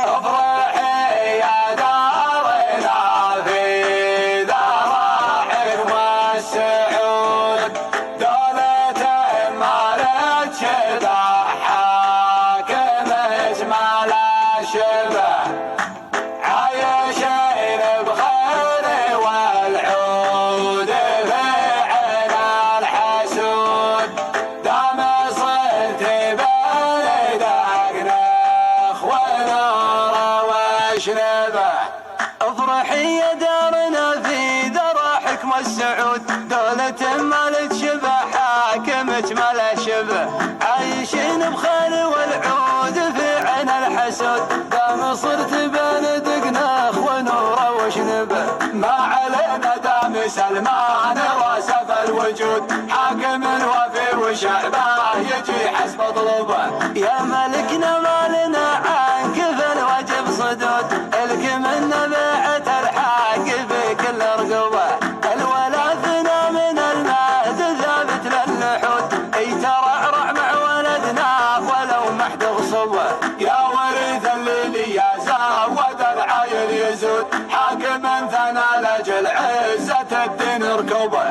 افرحي يا دارنا في ذرى حكم السعود، دولة مالت شبه حاكمت ما لا شبه، عايشين بخير والعود في عين الحسود، دام صرت بلدك نخ ونور واشربه. افرحي يا دارنا في ذرى حكم السعود، دولة مالت شبه حاكمت ما لا شبه، عايشين بخير والعود في عين الحسود، دام صرت بلدك نخ ونور وشنبه. ما علينا دام سلمان واسف الوجود، حاكم وفي وشعبه يجي حسب طلبه. يا ملكنا مالنا عنك في الوجب صدود، الك من نبعة الحق في كل رقبه، الولاثنا من المهد ثابت للحود، اي ترعرع مع ولدنا ولو محد غصبه. يا ورث الليل يا زود العايل يزود، حاكم ثنى لاجل عزة الدين ركبه.